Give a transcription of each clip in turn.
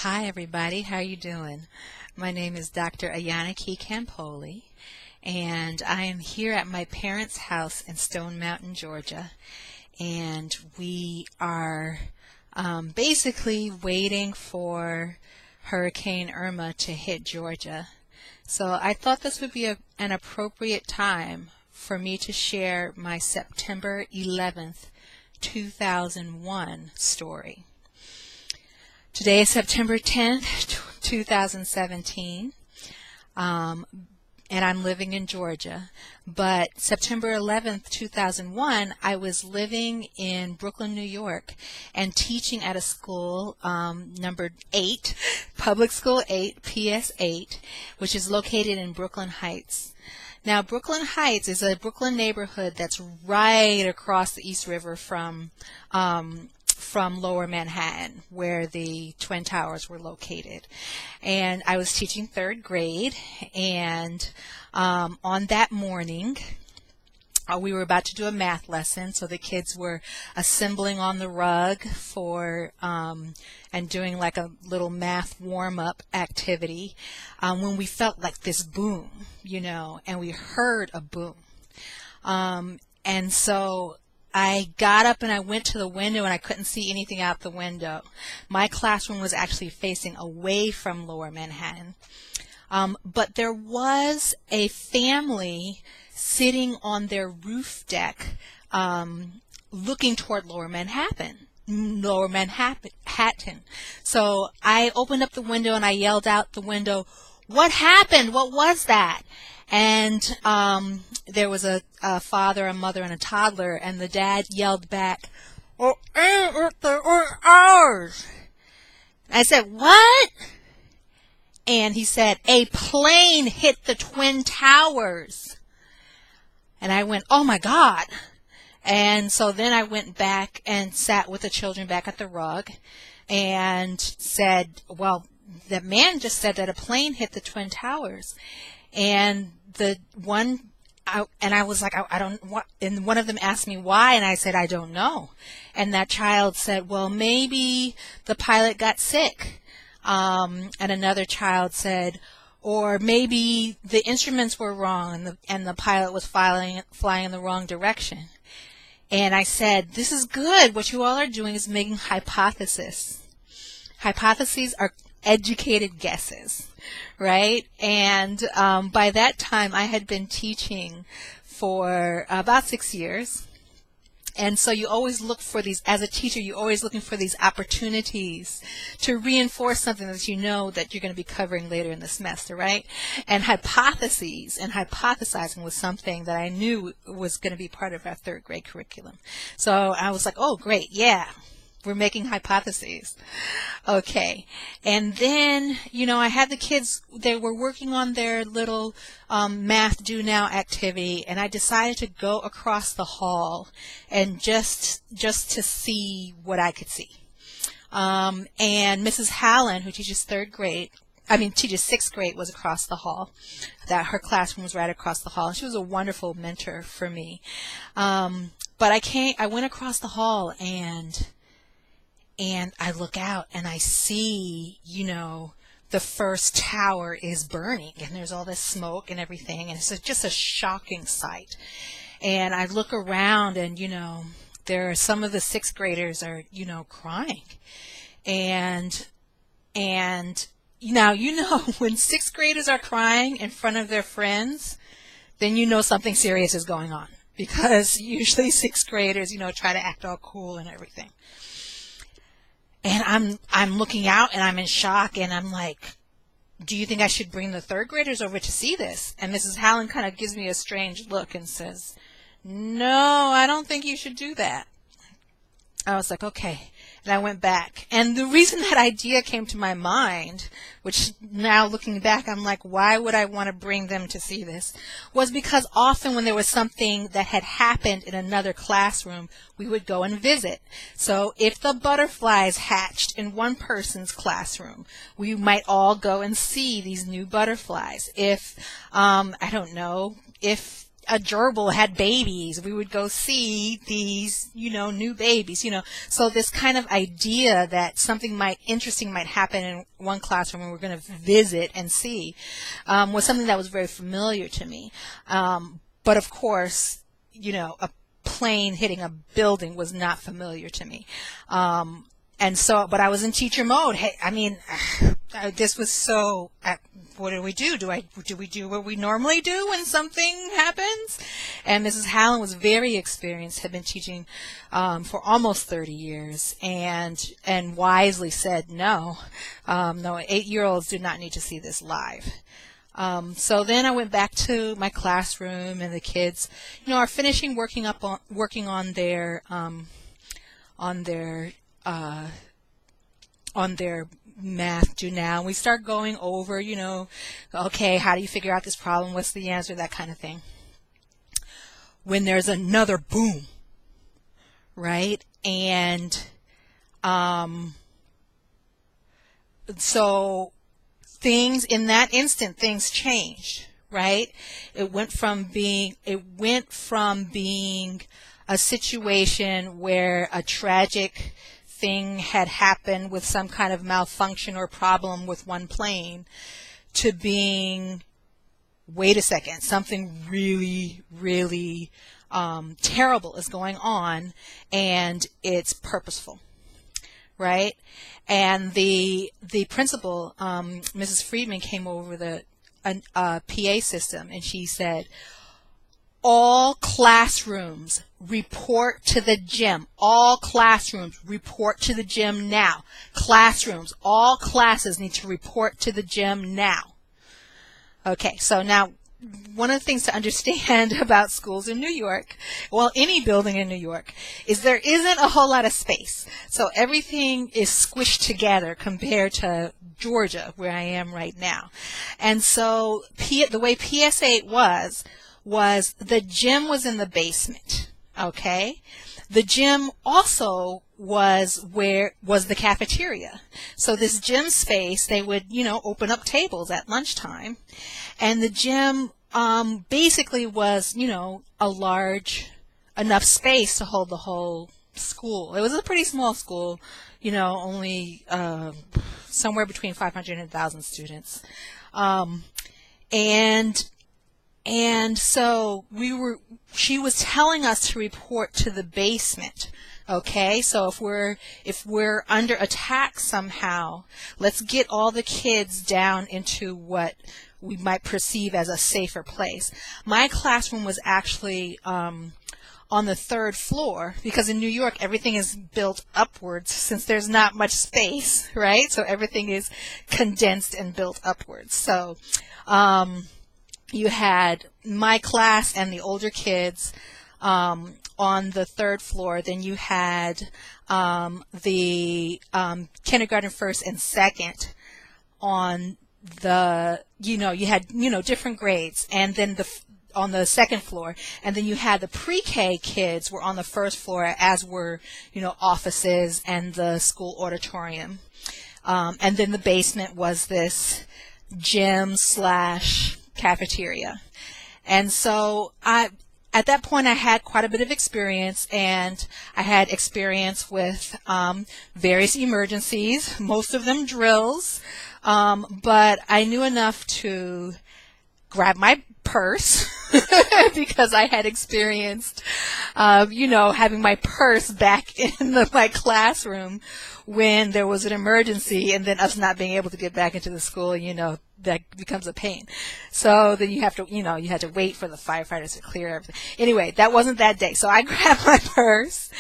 Hi everybody, how you doing? My name is Dr. Ayana Key Campoli, and I am here at my parents' house in Stone Mountain, Georgia, and we are basically waiting for Hurricane Irma to hit Georgia. So I thought this would be an appropriate time for me to share my September 11th, 2001 story. Today is September 10th, 2017, and I'm living in Georgia. But September 11th, 2001, I was living in Brooklyn, New York, and teaching at a school numbered 8, Public School 8, PS 8, which is located in Brooklyn Heights. Now, Brooklyn Heights is a Brooklyn neighborhood that's right across the East River from Lower Manhattan, where the Twin Towers were located. And I was teaching 3rd grade, and on that morning, we were about to do a math lesson, so the kids were assembling on the rug and doing like a little math warm-up activity when we felt like this boom, and we heard a boom. And so I got up and I went to the window, and I couldn't see anything out the window. My classroom was actually facing away from Lower Manhattan. But there was a family sitting on their roof deck looking toward Lower Manhattan. So I opened up the window and I yelled out the window, "What happened? What was that?" And there was a father, a mother, and a toddler, and the dad yelled back, "Oh, it's ours." I said, "What?" And he said, "A plane hit the Twin Towers." And I went, "Oh my God." And so then I went back and sat with the children back at the rug and said, "Well, the man just said that a plane hit the Twin Towers." And I was like, I don't want, and one of them asked me why, and I said, "I don't know." And that child said, "Well, maybe the pilot got sick." And another child said, "Or maybe the instruments were wrong and the pilot was flying in the wrong direction." And I said, "This is good. What you all are doing is making hypotheses. Hypotheses are educated guesses, right?" And by that time, I had been teaching for about 6 years. And so you always look for these, as a teacher, you're always looking for these opportunities to reinforce something that you know that you're going to be covering later in the semester, right? And hypotheses and hypothesizing was something that I knew was going to be part of our 3rd grade curriculum. So I was like, "Oh, great, yeah. We're making hypotheses." Okay. And then, I had the kids, they were working on their little math do now activity, and I decided to go across the hall and just to see what I could see. And Mrs. Hallen, who teaches 6th grade, was across the hall. That her classroom was right across the hall. She was a wonderful mentor for me. But I went across the hall, and I look out and I see, the first tower is burning, and there's all this smoke and everything, and it's just a shocking sight. And I look around, and, there are some of the 6th graders are, crying. And now, when 6th graders are crying in front of their friends, then something serious is going on, because usually 6th graders, try to act all cool and everything. And I'm looking out, and I'm in shock, and I'm like, "Do you think I should bring the 3rd graders over to see this?" And Mrs. Hallen kind of gives me a strange look and says, "No, I don't think you should do that." I was like, "Okay." And I went back. And the reason that idea came to my mind, which now looking back, I'm like, why would I want to bring them to see this? Was because often when there was something that had happened in another classroom, we would go and visit. So if the butterflies hatched in one person's classroom, we might all go and see these new butterflies. If, a gerbil had babies, we would go see these, new babies, So this kind of idea that something interesting might happen in one classroom and we're going to visit and see, was something that was very familiar to me. But of course, a plane hitting a building was not familiar to me. But I was in teacher mode. Hey, this was so, what do we do? Do we do what we normally do when something happens? And Mrs. Hallen was very experienced, had been teaching for almost 30 years, and wisely said, no, 8-year-olds do not need to see this live. So then I went back to my classroom, and the kids, are finishing working on their math do now. We start going over, okay, how do you figure out this problem? What's the answer? That kind of thing. When there's another boom, right? And so things in that instant, things changed, right? It went from being a situation where a tragic thing had happened with some kind of malfunction or problem with one plane to being, wait a second, something really, really terrible is going on, and it's purposeful, right? And the principal, Mrs. Friedman, came over the PA system, and she said, all classrooms report to the gym. All classrooms report to the gym now. Classrooms, all classes need to report to the gym now. Okay, so now one of the things to understand about schools in New York, well, any building in New York, is there isn't a whole lot of space. So everything is squished together compared to Georgia, where I am right now. And so the way PS8 was the gym was in the basement, okay? The gym also was the cafeteria. So this gym space, they would, open up tables at lunchtime, and the gym basically was, a large enough space to hold the whole school. It was a pretty small school, only somewhere between 500 and 1,000 students. And so she was telling us to report to the basement. Okay, so if we're under attack somehow, let's get all the kids down into what we might perceive as a safer place. My classroom was actually on the 3rd floor, because in New York everything is built upwards since there's not much space, right? So everything is condensed and built upwards. So you had my class and the older kids on the 3rd floor. Then you had the kindergarten 1st and 2nd on the, you had, different grades. And then on the 2nd floor. And then you had the pre-K kids were on the 1st floor, as were, offices and the school auditorium. And then the basement was this gym / cafeteria. And so at that point I had quite a bit of experience, and I had experience with various emergencies, most of them drills, but I knew enough to grab my purse because I had experienced, having my purse back in my classroom when there was an emergency, and then us not being able to get back into the school, that becomes a pain. So then you have to, you had to wait for the firefighters to clear everything. Anyway, that wasn't that day. So I grabbed my purse,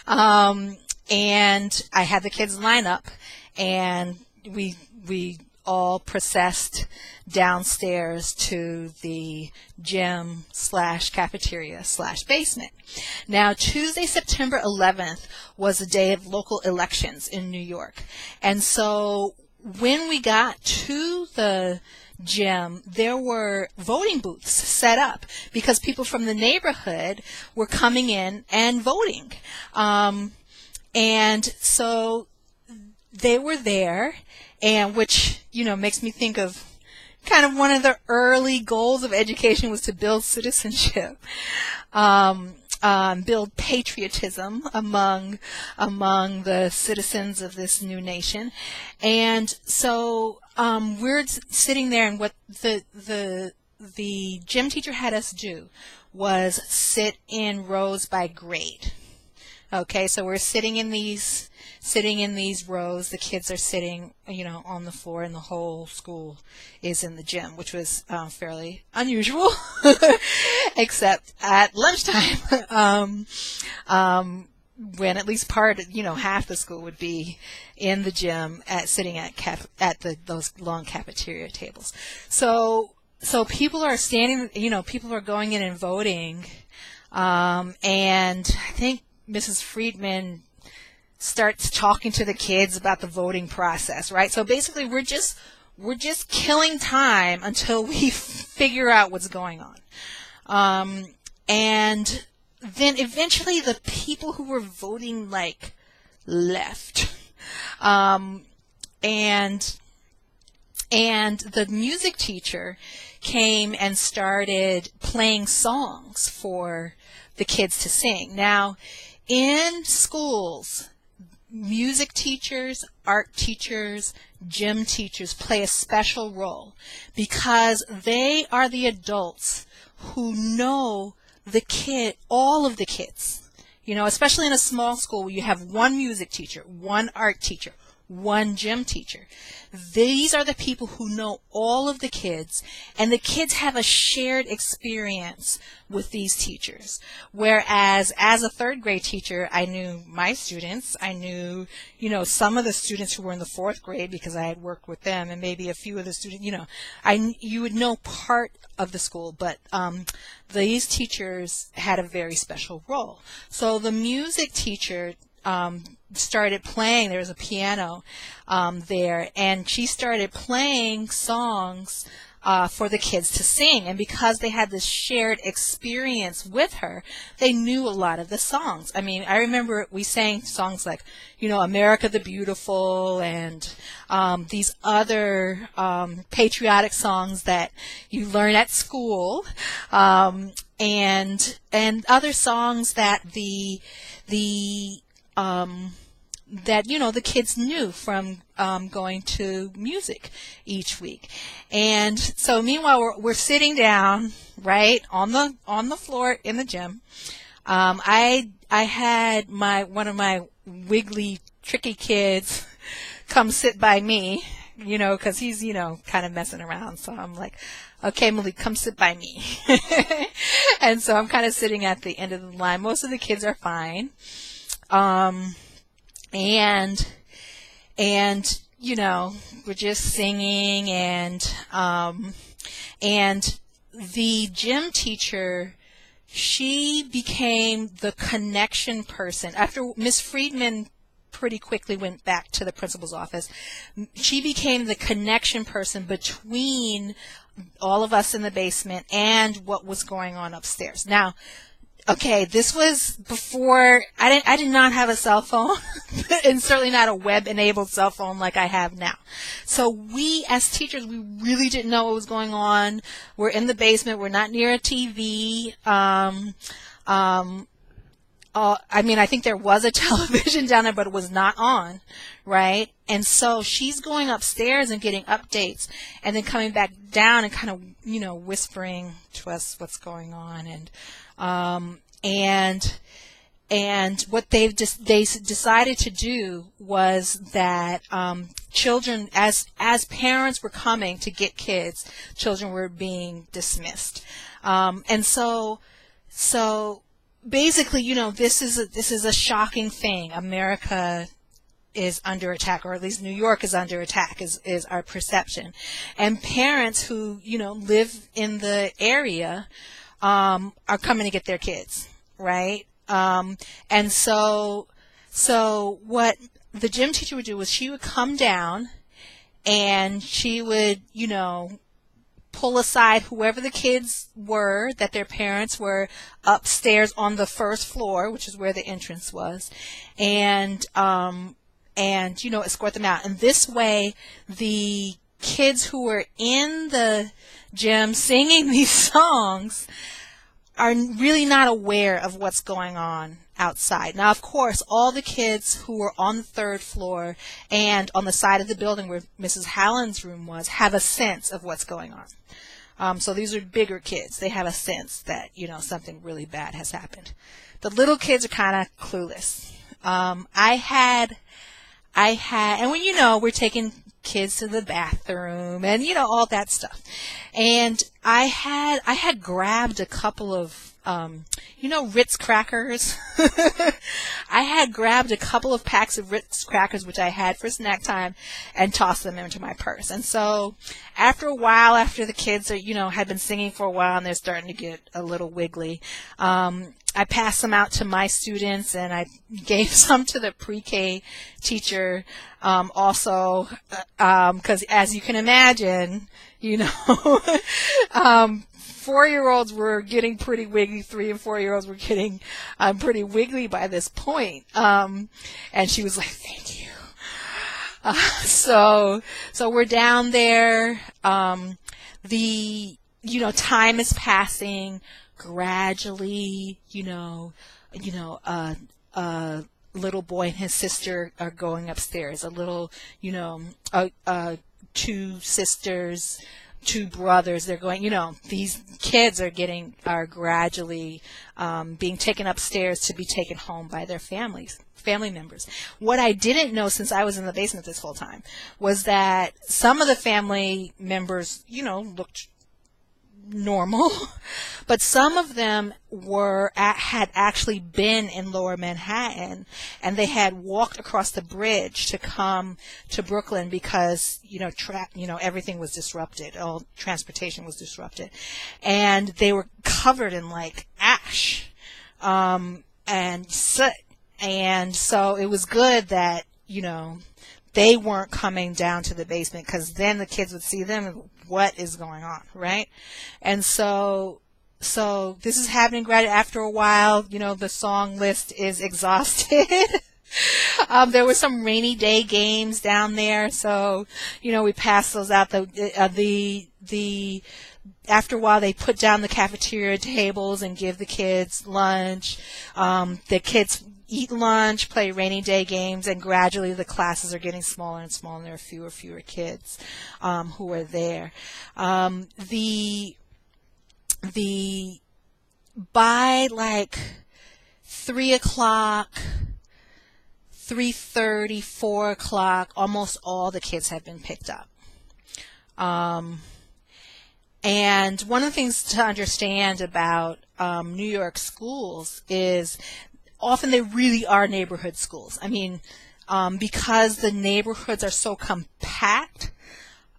and I had the kids line up, and we all processed downstairs to the gym / cafeteria / basement. Now, Tuesday, September 11th was a day of local elections in New York. And so when we got to the gym, there were voting booths set up because people from the neighborhood were coming in and voting. And so they were there, and which, makes me think of, kind of one of the early goals of education was to build citizenship, build patriotism among the citizens of this new nation. And so we're sitting there, and what the gym teacher had us do was sit in rows by grade. Okay, so we're sitting in these rows. The kids are sitting, on the floor, and the whole school is in the gym, which was fairly unusual, except at lunchtime, when at least half the school would be in the gym sitting at those long cafeteria tables. So people are standing, people are going in and voting, and I think Mrs. Friedman starts talking to the kids about the voting process, right? So basically, we're just killing time until we figure out what's going on, and then eventually the people who were voting left, and the music teacher came and started playing songs for the kids to sing. Now, in schools, music teachers, art teachers, gym teachers play a special role because they are the adults who know all of the kids. Especially in a small school where you have one music teacher, one art teacher, one gym teacher. These are the people who know all of the kids, and the kids have a shared experience with these teachers. Whereas as a third grade teacher, I knew my students. I knew, some of the students who were in the fourth grade because I had worked with them, and maybe a few of the students, you would know part of the school, but these teachers had a very special role. So the music teacher started playing. There was a piano there, and she started playing songs for the kids to sing. And because they had this shared experience with her, they knew a lot of the songs. I mean, I remember we sang songs like, America the Beautiful, and these other patriotic songs that you learn at school, and other songs that the kids knew from going to music each week. And so meanwhile we're sitting down right on the floor in the gym. I had one of my wiggly tricky kids come sit by me, because he's kind of messing around. So I'm like, okay, Malik, come sit by me. And so I'm kind of sitting at the end of the line. Most of the kids are fine. And we're just singing, and the gym teacher, she became the connection person. After Miss Friedman pretty quickly went back to the principal's office, she became the connection person between all of us in the basement and what was going on upstairs. Now, okay, this was before, I did not have a cell phone, and certainly not a web-enabled cell phone like I have now. So we, as teachers, we really didn't know what was going on. We're in the basement. We're not near a TV. I think there was a television down there, but it was not on, right? And so she's going upstairs and getting updates, and then coming back down and kind of, whispering to us what's going on. And what they decided to do was that children, as parents were coming to get kids, children were being dismissed. And so basically, this is a shocking thing. America is under attack, or at least New York is under attack, is our perception. And parents who, live in the area are coming to get their kids, right? And so what the gym teacher would do was she would come down and she would, pull aside whoever the kids were that their parents were upstairs on the first floor, which is where the entrance was, and escort them out. And this way, the kids who were in the gym singing these songs are really not aware of what's going on outside. Now, of course, all the kids who were on the third floor and on the side of the building where Mrs. Hallen's room was have a sense of what's going on. So these are bigger kids. They have a sense that, something really bad has happened. The little kids are kind of clueless. I had, and when, we're taking kids to the bathroom and, all that stuff. And I had grabbed a couple of, Ritz crackers. I had grabbed a couple of packs of Ritz crackers, which I had for snack time, and tossed them into my purse. And so after a while, after the kids are, had been singing for a while and they're starting to get a little wiggly, I passed them out to my students, and I gave some to the pre-K teacher also, because as you can imagine, 4-year-olds were getting pretty wiggly. 3 and 4-year-olds were getting pretty wiggly by this point. And she was like, "Thank you." So we're down there. Time is passing gradually. A little boy and his sister are going upstairs. A little, 2 sisters, 2 brothers, they're going, these kids are gradually being taken upstairs to be taken home by their family members. What I didn't know, since I was in the basement this whole time, was that some of the family members, looked normal, but some of them had actually been in Lower Manhattan, and they had walked across the bridge to come to Brooklyn because everything was disrupted, all transportation was disrupted, and they were covered in like ash and soot, and so it was good that they weren't coming down to the basement, because then the kids would see them and what is going on, right? And so this is happening gradually. After a while, the song list is exhausted. There were some rainy day games down there, so we passed those out. After a while, they put down the cafeteria tables and give the kids lunch. The kids eat lunch, play rainy day games, and gradually the classes are getting smaller and smaller, and there are fewer and fewer kids who are there. By like 3 o'clock, 3:30, 4 o'clock, almost all the kids have been picked up. And one of the things to understand about New York schools is often they really are neighborhood schools. I mean, because the neighborhoods are so compact,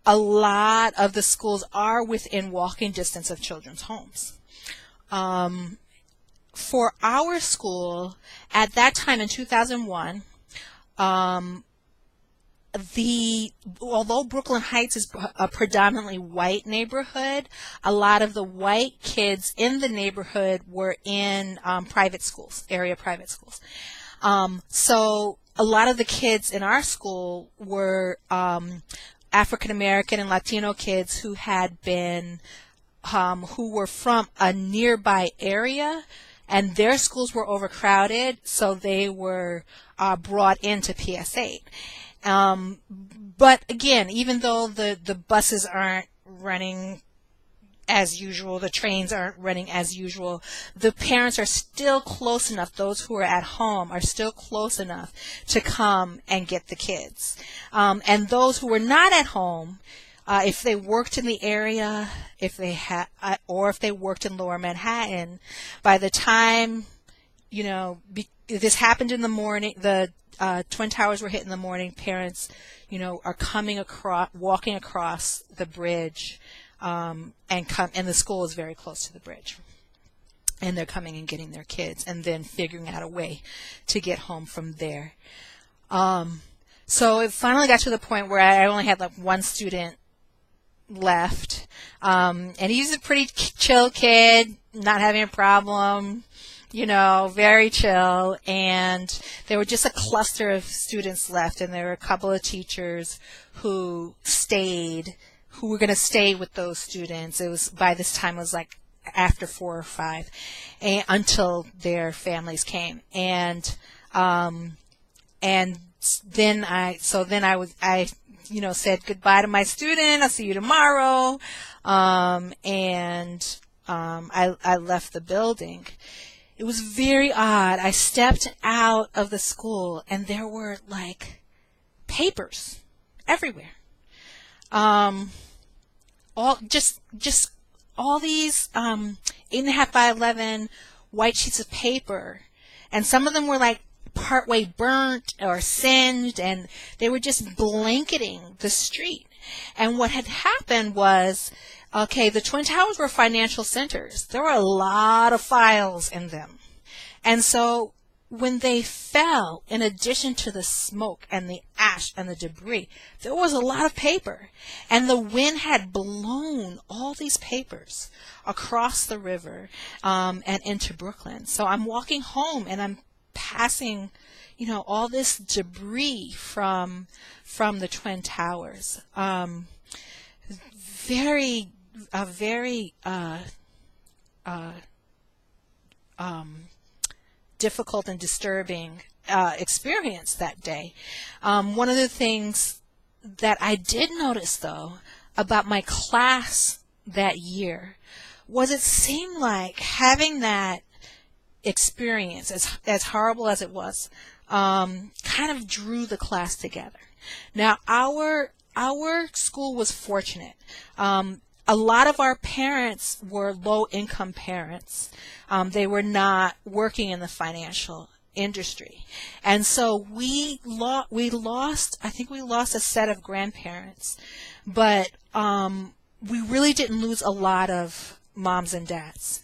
a lot of the schools are within walking distance of children's homes. For our school, at that time in 2001, although Brooklyn Heights is a predominantly white neighborhood, a lot of the white kids in the neighborhood were in private schools, area private schools. So a lot of the kids in our school were African American and Latino kids who had been, who were from a nearby area, and their schools were overcrowded, so they were brought into PS8. But again, even though the buses aren't running as usual, the trains aren't running as usual, the parents are still close enough, those who are at home are still close enough to come and get the kids. And those who were not at home, if they worked in the area, or if they worked in Lower Manhattan, by the time, this happened in the morning, the Twin Towers were hit in the morning, parents, are walking across the bridge, and the school is very close to the bridge. And they're coming and getting their kids and then figuring out a way to get home from there. So it finally got to the point where I only had like one student left. And he's a pretty chill kid, not having a problem, very chill. And there were just a cluster of students left, and there were a couple of teachers who were going to stay with those students. It was, by this time, it was like after 4 or 5, until their families came. And then I said goodbye to my student. I'll see you tomorrow. I left the building. It was very odd. I stepped out of the school, and there were like papers everywhere. All these 8.5 by 11 white sheets of paper, and some of them were like partway burnt or singed, and they were just blanketing the street. And what had happened was, the Twin Towers were financial centers. There were a lot of files in them. And so when they fell, in addition to the smoke and the ash and the debris, there was a lot of paper. And the wind had blown all these papers across the river and into Brooklyn. So I'm walking home, and I'm passing, all this debris from the Twin Towers. Very difficult and disturbing experience that day. One of the things that I did notice, though, about my class that year was it seemed like having that experience, as horrible as it was, kind of drew the class together. Now, our school was fortunate. A lot of our parents were low-income parents. They were not working in the financial industry. And so we lost a set of grandparents, but we really didn't lose a lot of moms and dads.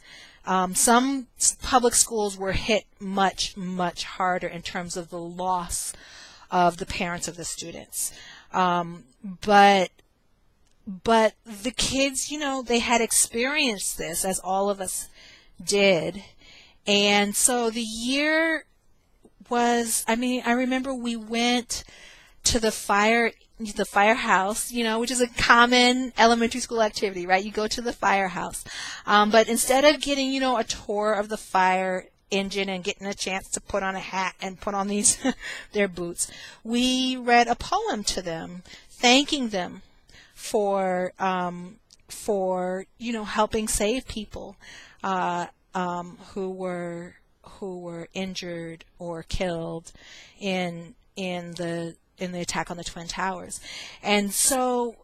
Some public schools were hit much, much harder in terms of the loss of the parents of the students. But the kids, they had experienced this, as all of us did. And so the year was, I remember we went to the firehouse, which is a common elementary school activity, right? You go to the firehouse. But instead of getting, a tour of the fire engine and getting a chance to put on a hat and put on their boots, we read a poem to them, thanking them for helping save people who were injured or killed in the attack on the Twin Towers. And so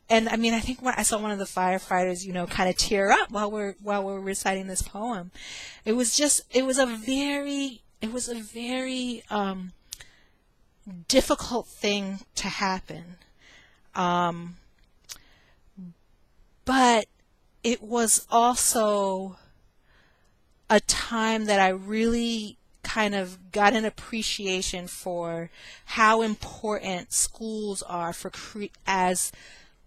I think when I saw one of the firefighters, kind of tear up while we're reciting this poem. It was a very difficult thing to happen. But it was also a time that I really kind of got an appreciation for how important schools are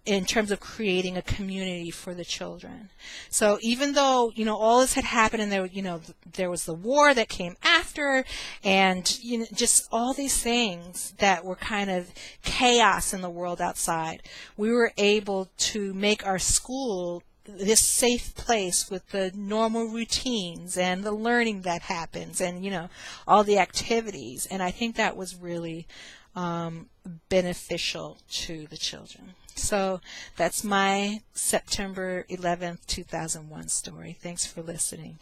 in terms of creating a community for the children. So even though, all this had happened, and there was the war that came after, and, just all these things that were kind of chaos in the world outside, we were able to make our school this safe place with the normal routines and the learning that happens, and, all the activities. And I think that was really beneficial to the children. So that's my September 11th, 2001 story. Thanks for listening.